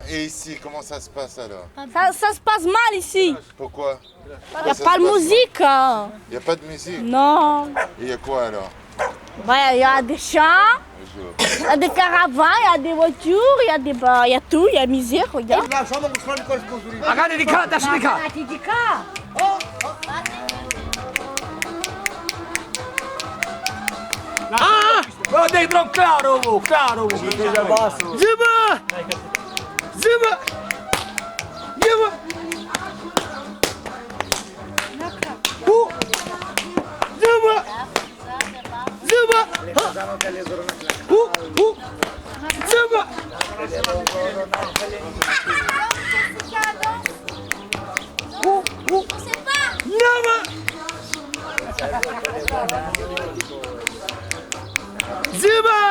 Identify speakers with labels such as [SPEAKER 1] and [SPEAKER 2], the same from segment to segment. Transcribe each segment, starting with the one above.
[SPEAKER 1] Et ici, comment ça se passe alors?
[SPEAKER 2] Ça se passe mal ici.
[SPEAKER 1] Pourquoi?
[SPEAKER 2] Il n'y a pas de musique.
[SPEAKER 1] Il n'y a pas de musique?
[SPEAKER 2] Non.
[SPEAKER 1] Il y a quoi alors?
[SPEAKER 2] Il y a des chants, il y a des caravanes, il y a des voitures, il y a tout, il y a misère, regarde.
[SPEAKER 3] Magari di cá, desce di cá. Ah! Oh, dentro claro, claro. Zima! Zima! Zima! Zima! Zima! Zima! Zima! Zima!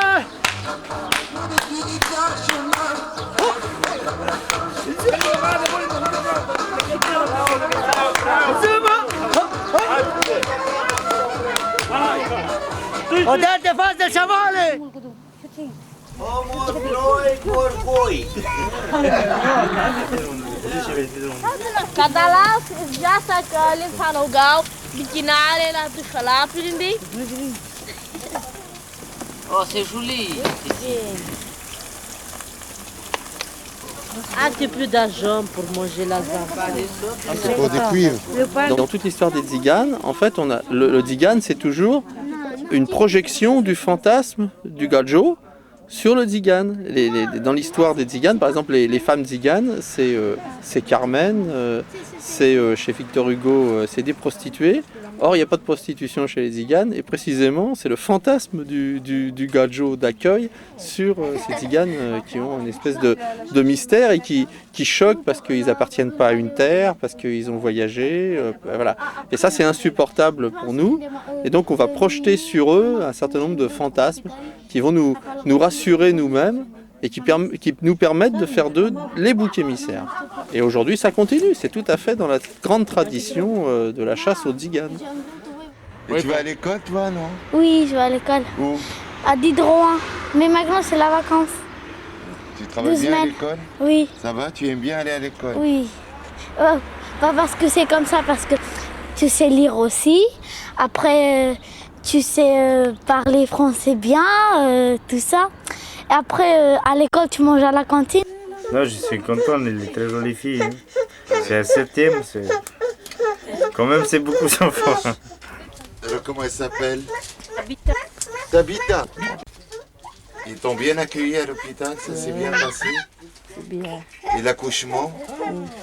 [SPEAKER 3] Odete față, chavale!
[SPEAKER 2] Cada lá já saca ali para o gal, biquinale lá do xalá, pirindi.
[SPEAKER 4] Oh, c'est joli.
[SPEAKER 2] Ah, tu plus d'argent pour manger la zamba.
[SPEAKER 1] C'est pour des cuivres.
[SPEAKER 5] Dans toute l'histoire des tziganes, en fait, le tzigane, c'est toujours une projection du fantasme du gadjo sur le tzigane. Dans l'histoire des tziganes, par exemple, les femmes tziganes, c'est Carmen, chez Victor Hugo, c'est des prostituées. Or, il n'y a pas de prostitution chez les tziganes, et précisément, c'est le fantasme du gadjo d'accueil sur ces tziganes qui ont une espèce de mystère et qui choquent parce qu'ils n'appartiennent pas à une terre, parce qu'ils ont voyagé. Voilà. Et ça, c'est insupportable pour nous. Et donc, on va projeter sur eux un certain nombre de fantasmes qui vont nous rassurer nous-mêmes et qui nous permettent de faire d'eux les boucs émissaires. Et aujourd'hui, ça continue. C'est tout à fait dans la grande tradition de la chasse aux tziganes.
[SPEAKER 1] Et tu vas à l'école, toi, non?
[SPEAKER 2] Oui, je vais à l'école.
[SPEAKER 1] Où?
[SPEAKER 2] À Diderot. Mais maintenant, c'est la vacance.
[SPEAKER 1] Tu travailles
[SPEAKER 2] 2
[SPEAKER 1] bien à
[SPEAKER 2] semaines.
[SPEAKER 1] l'école?
[SPEAKER 2] Oui,
[SPEAKER 1] Ça va? Tu aimes bien aller à l'école?
[SPEAKER 2] oui. Pas parce que c'est comme ça, parce que tu sais lire aussi. Après, tu sais parler français bien, tout ça. Et après, à l'école, tu manges à la cantine.
[SPEAKER 6] Non, je suis content, elle est très jolie fille. Hein. C'est un 7e, quand même c'est beaucoup d'enfants.
[SPEAKER 1] Alors, comment elle s'appelle?
[SPEAKER 2] Tabitha.
[SPEAKER 1] Tabitha. Ils t'ont bien accueilli à l'hôpital, ça s'est bien passé?
[SPEAKER 7] C'est bien.
[SPEAKER 1] Et l'accouchement?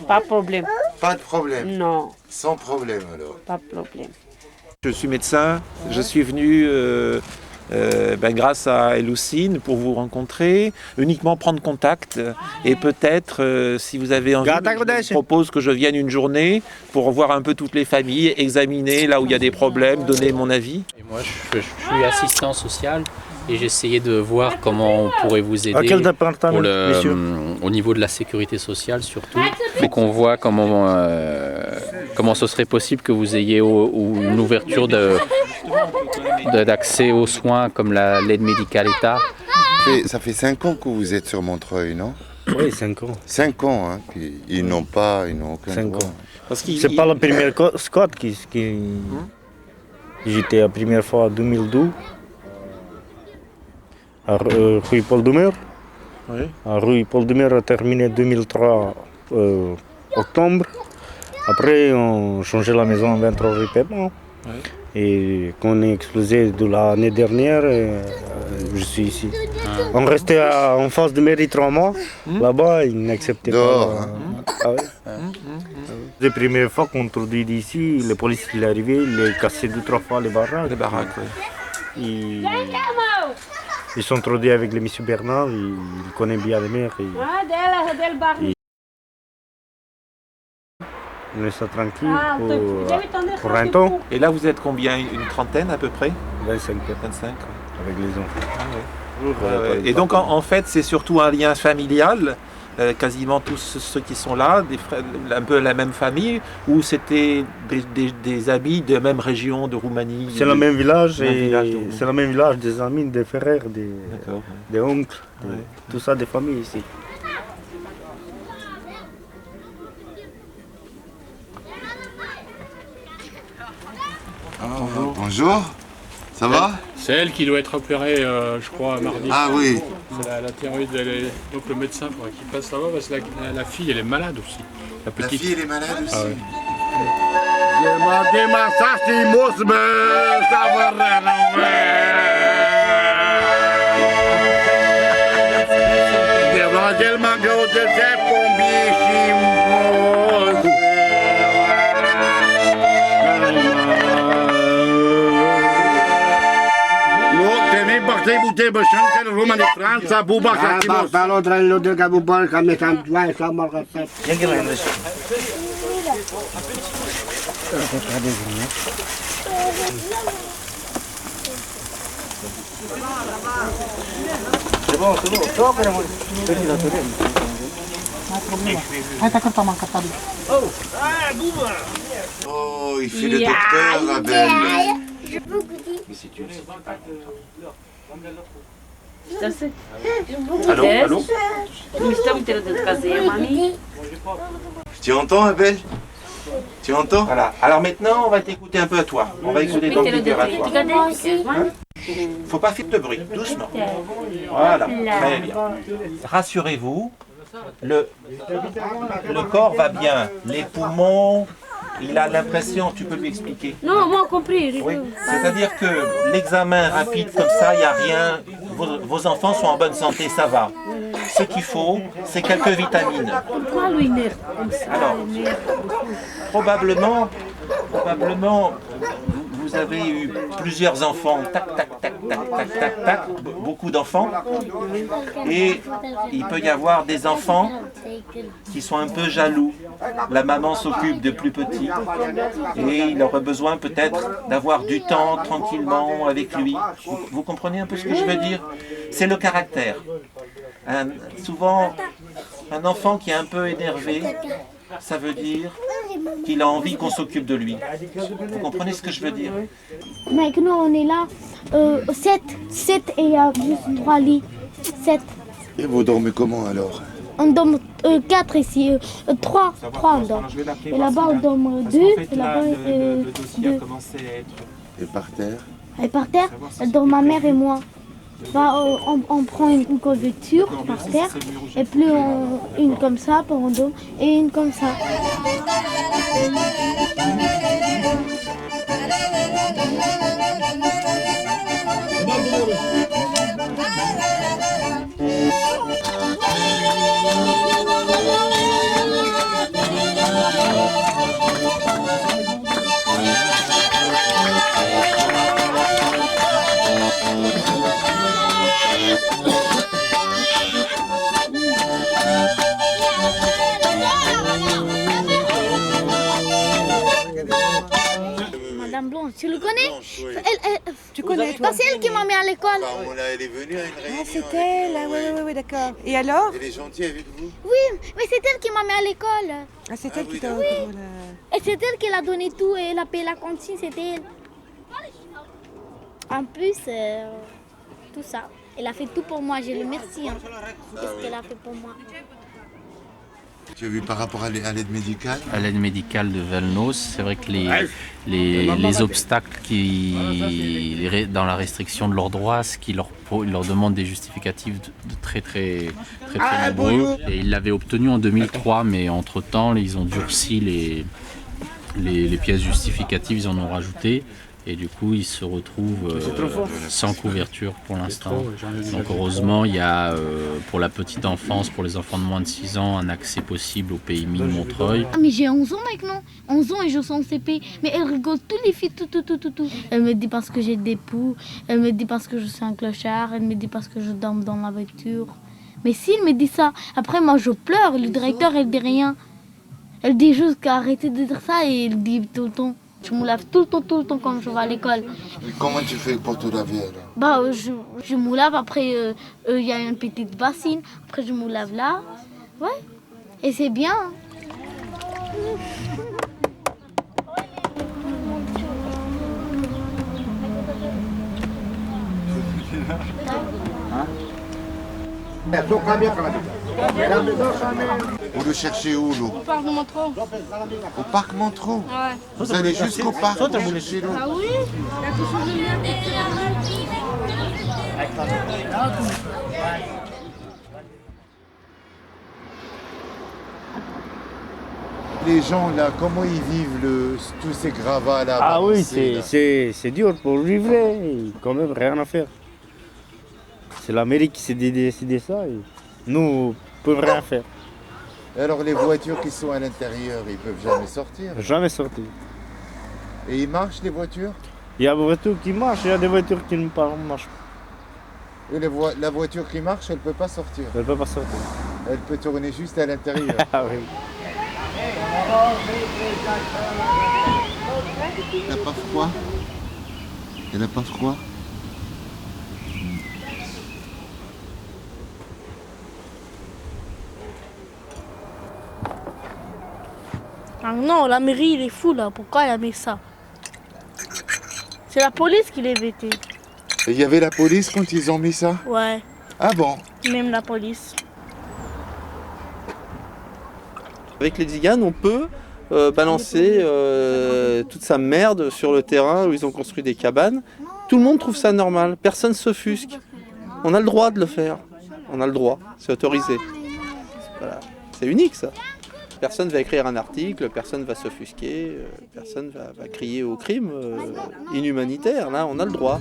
[SPEAKER 7] Pas de problème.
[SPEAKER 1] Pas de problème?
[SPEAKER 7] Non,
[SPEAKER 1] Sans problème alors?
[SPEAKER 7] pas de problème.
[SPEAKER 3] Je suis médecin, je suis venu grâce à Eloucine pour vous rencontrer, uniquement prendre contact et peut-être si vous avez envie, je vous propose que je vienne une journée pour voir un peu toutes les familles, examiner là où il y a des problèmes, donner mon avis.
[SPEAKER 8] Et moi je suis assistant social et j'essayais de voir comment on pourrait vous aider
[SPEAKER 6] À quel département, monsieur?
[SPEAKER 8] au niveau de la sécurité sociale surtout, et qu'on voit comment ce serait possible que vous ayez une ouverture d'accès aux soins comme l'aide médicale État.
[SPEAKER 1] Ça fait 5 ans que vous êtes sur Montreuil, non?
[SPEAKER 6] Oui, 5 ans.
[SPEAKER 1] 5 ans, hein. Puis ils n'ont aucun
[SPEAKER 6] 5
[SPEAKER 1] droit.
[SPEAKER 6] ans. C'est pas la première squad qui... J'étais la première fois en 2012 à rue Paul Doumer.
[SPEAKER 3] Oui.
[SPEAKER 6] À rue Paul Doumer a terminé 2003 octobre. Après, on changeait la maison en 23 rue Paiement.
[SPEAKER 3] Oui.
[SPEAKER 6] Et quand on est explosé de l'année dernière, je suis ici. On restait en face de mairie 3 mois. Là-bas, ils n'acceptaient
[SPEAKER 1] Dehors,
[SPEAKER 6] pas.
[SPEAKER 1] hein.
[SPEAKER 6] Ah ouais. La première fois qu'on introduit d'ici, le police il est arrivé, il a cassé 2-3 fois les baraques.
[SPEAKER 3] Les baraques, oui.
[SPEAKER 6] Ils sont introduits avec le monsieur Bernard, il connaît bien les maires. On laisse ça tranquille pour un temps.
[SPEAKER 3] Et là vous êtes combien? Une trentaine à peu près?
[SPEAKER 6] 25
[SPEAKER 3] 25.
[SPEAKER 6] avec les enfants.
[SPEAKER 3] Et donc en fait c'est surtout un lien familial, quasiment tous ceux qui sont là, un peu la même famille, ou c'était des amis de la même région de Roumanie?
[SPEAKER 6] C'est le même village,
[SPEAKER 3] Roumanie.
[SPEAKER 6] c'est le même village, des amis, des frères, des oncles,
[SPEAKER 3] Ouais.
[SPEAKER 6] tout ça des familles ici.
[SPEAKER 1] Bonjour. Ça va?
[SPEAKER 4] C'est elle qui doit être opérée, je crois, mardi.
[SPEAKER 1] Ah oui.
[SPEAKER 4] C'est la thyroïde. Donc le médecin faudrait qu'il passe là-bas parce que la fille, elle est malade aussi. La
[SPEAKER 1] La
[SPEAKER 4] petite.
[SPEAKER 1] fille, elle est malade aussi.
[SPEAKER 4] Ah ouais.
[SPEAKER 1] Oh, il fait le docteur, Abel.
[SPEAKER 3] Allô, allô?
[SPEAKER 1] Tu entends, Abel? Tu entends?
[SPEAKER 3] Voilà. Alors maintenant, on va t'écouter un peu à toi. On va écouter ton petit cœur à toi. Faut pas faire de bruit, doucement. Voilà, très bien. Rassurez-vous, le corps va bien. Les poumons, il a l'impression, tu peux lui expliquer.
[SPEAKER 7] Non, moi compris.
[SPEAKER 3] Oui, c'est-à-dire que l'examen rapide comme ça, il n'y a rien. Vos enfants sont en bonne santé, ça va. Ce qu'il faut, c'est quelques vitamines.
[SPEAKER 7] Pourquoi lui nerf comme ça?
[SPEAKER 3] Alors, probablement, vous avez eu plusieurs enfants, tac, tac, tac, tac, tac, tac, tac, beaucoup d'enfants. Et il peut y avoir des enfants qui sont un peu jaloux. La maman s'occupe de plus petits et il aurait besoin peut-être d'avoir du temps tranquillement avec lui. Vous comprenez un peu ce que je veux dire? C'est le caractère. Souvent, un enfant qui est un peu énervé, ça veut dire qu'il a envie qu'on s'occupe de lui. Vous comprenez ce que je veux dire?
[SPEAKER 2] Maintenant, on est là. 7 et il y a juste 3 lits. 7.
[SPEAKER 1] Et vous dormez comment alors?
[SPEAKER 2] On dort 4 ici. 3 on dort. Et là-bas, on dort 2. Et là-bas,
[SPEAKER 3] Le dossier a
[SPEAKER 2] 2.
[SPEAKER 3] commencé à être...
[SPEAKER 1] Et par terre?
[SPEAKER 2] Et par terre, elle dort ma mère et moi. Bah, on prend une couverture par terre. Et puis une comme ça pour on dort. Et une comme ça. Madame Blanche, tu le connais? Tu connais, toi? C'est elle qui m'a mis à l'école.
[SPEAKER 1] Elle est venue à une réunion.
[SPEAKER 9] Ah, c'est elle, oui, d'accord. Et alors?
[SPEAKER 1] Elle est gentille avec vous?
[SPEAKER 2] Oui, mais c'est elle qui m'a mis à l'école.
[SPEAKER 9] Ah, c'est elle qui
[SPEAKER 1] oui,
[SPEAKER 9] t'a...
[SPEAKER 1] d'accord.
[SPEAKER 2] Et c'est elle qui l'a donné tout et elle a payé la cantine, c'était elle. En plus, tout ça. Elle a fait tout pour moi, je le remercie. Hein. Qu'est-ce qu'elle a fait pour moi?
[SPEAKER 1] Tu as vu par rapport à l'aide médicale?
[SPEAKER 8] À l'aide médicale de Velnos, c'est vrai que les obstacles dans la restriction de leurs droits, ce qui leur demande des justificatifs de très nombreux. Et ils l'avaient obtenu en 2003, mais entre-temps, ils ont durci les pièces justificatives, ils en ont rajouté. Et du coup, ils se retrouvent sans couverture pour l'instant. Donc heureusement, il y a pour la petite enfance, pour les enfants de moins de 6 ans, un accès possible au PMI de Montreuil.
[SPEAKER 2] Ah mais j'ai 11 ans maintenant, 11 ans et je suis en CP. Mais elle rigole tous les filles, tout. Elle me dit parce que j'ai des poux, elle me dit parce que je suis un clochard, elle me dit parce que je dors dans la voiture. Mais s'il me dit ça, après moi je pleure, le directeur elle dit rien. Elle dit juste qu'arrêtez de dire ça et elle dit tout le temps. Je me lave tout le temps quand je vais à l'école.
[SPEAKER 1] Et comment tu fais pour te laver alors?
[SPEAKER 2] Bah, je me lave, après il y a une petite bassine, après je me lave là. Ouais, et c'est bien.
[SPEAKER 1] Vous le cherchez où, l'eau?
[SPEAKER 2] Au parc de Montreux.
[SPEAKER 1] Au parc Montreux?
[SPEAKER 2] Ouais.
[SPEAKER 1] Vous allez jusqu'au parc pour chercher l'eau?
[SPEAKER 2] Ah oui?
[SPEAKER 1] Les gens là, comment ils vivent tous ces gravats là?
[SPEAKER 6] Ah oui,
[SPEAKER 1] balancés, là
[SPEAKER 6] c'est dur pour vivre, quand même rien à faire. C'est la mairie qui s'est décidé ça et nous, on ne peut rien faire.
[SPEAKER 1] Et alors les voitures qui sont à l'intérieur, ils peuvent jamais sortir?
[SPEAKER 6] Jamais sorti.
[SPEAKER 1] Et ils marchent les voitures?
[SPEAKER 6] Il y a des voitures qui marchent, il y a des voitures qui ne marchent pas.
[SPEAKER 1] Et la voiture qui marche, elle peut pas sortir?
[SPEAKER 6] Elle ne peut pas sortir.
[SPEAKER 1] Elle peut tourner juste à l'intérieur.
[SPEAKER 6] Ah oui.
[SPEAKER 1] Elle n'a pas froid? Elle n'a pas froid?
[SPEAKER 2] Ah non, la mairie, il est fou là. Pourquoi il a mis ça? C'est la police qui l'a vêté.
[SPEAKER 1] Et il y avait la police quand ils ont mis ça?
[SPEAKER 2] Ouais,
[SPEAKER 1] Ah bon?
[SPEAKER 2] même la police.
[SPEAKER 5] Avec les tziganes, on peut balancer toute sa merde sur le terrain où ils ont construit des cabanes. Tout le monde trouve ça normal, personne ne s'offusque. On a le droit de le faire. On a le droit, c'est autorisé. Voilà. C'est unique ça. Personne va écrire un article, personne va s'offusquer, personne va crier au crime inhumanitaire. Là, on a le droit.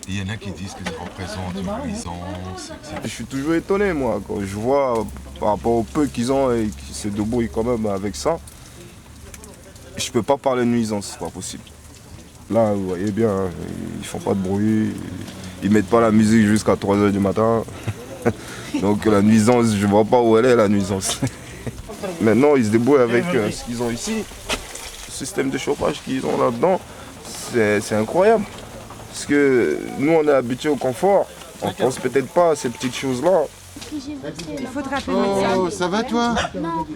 [SPEAKER 1] Il y en a qui disent que ça représente une nuisance, etc.
[SPEAKER 10] Je suis toujours étonné, moi, quand je vois par rapport au peu qu'ils ont et qu'ils se débrouillent quand même avec ça. Je peux pas parler de nuisance, c'est pas possible. Là, vous voyez bien, ils font pas de bruit, ils mettent pas la musique jusqu'à 3h du matin. Donc la nuisance, je vois pas où elle est, la nuisance. Maintenant, ils se débrouillent avec ce qu'ils ont ici. Le système de chauffage qu'ils ont là-dedans, c'est incroyable. Parce que nous, on est habitués au confort. On pense peut-être pas à ces petites choses-là.
[SPEAKER 9] Il faudra appeler le médecin.
[SPEAKER 1] Oh, ça va toi?
[SPEAKER 2] Non.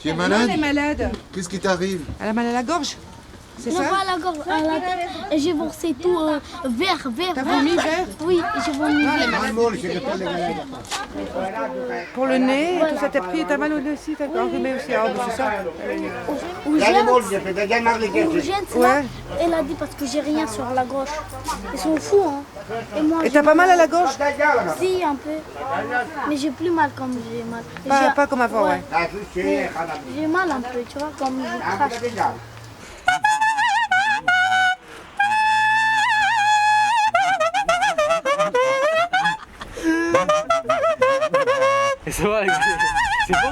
[SPEAKER 1] Tu es malade?
[SPEAKER 9] Elle est malade.
[SPEAKER 1] Qu'est-ce qui t'arrive?
[SPEAKER 9] Elle a mal à la gorge. C'est
[SPEAKER 2] Non,
[SPEAKER 9] ça?
[SPEAKER 2] pas à la gorge, à la tête. Et j'ai versé tout vert.
[SPEAKER 9] T'as vomi vert?
[SPEAKER 2] Oui, j'ai vomi vert.
[SPEAKER 9] Pour le nez, tout ça, t'as pris, t'as mal au nez aussi, t'as enrhumé aussi. Ah, c'est ça.
[SPEAKER 2] Urgence, là, elle a dit parce que j'ai rien sur la gorge. Ils sont fous, hein.
[SPEAKER 9] Et t'as pas mal à la gorge?
[SPEAKER 2] Si, un peu. Mais j'ai plus mal comme j'ai mal.
[SPEAKER 9] Pas comme avant, ouais.
[SPEAKER 2] J'ai mal un peu, tu vois, comme je crache.
[SPEAKER 6] C'est bon, c'est bon.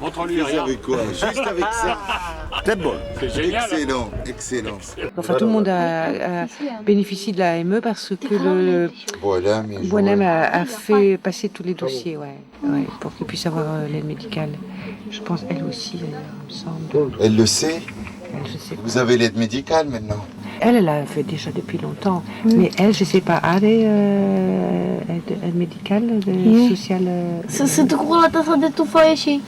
[SPEAKER 4] Montre-lui rien.
[SPEAKER 1] Avec quoi? Juste avec ça.
[SPEAKER 10] C'est bon.
[SPEAKER 4] C'est génial.
[SPEAKER 1] Excellent, excellent.
[SPEAKER 9] Enfin, tout le monde a bénéficié de la ME parce que le Bonhomme a fait passer tous les dossiers, ouais, pour qu'il puisse avoir l'aide médicale. Je pense elle aussi, d'ailleurs, il me semble.
[SPEAKER 1] Elle le sait?
[SPEAKER 9] Je sais pas.
[SPEAKER 1] Vous avez l'aide médicale maintenant?
[SPEAKER 9] Elle l'a fait déjà depuis longtemps, mais elle, je sais pas, a aide médicale, sociale.
[SPEAKER 2] C'est tout pour la tasse de tout foyer.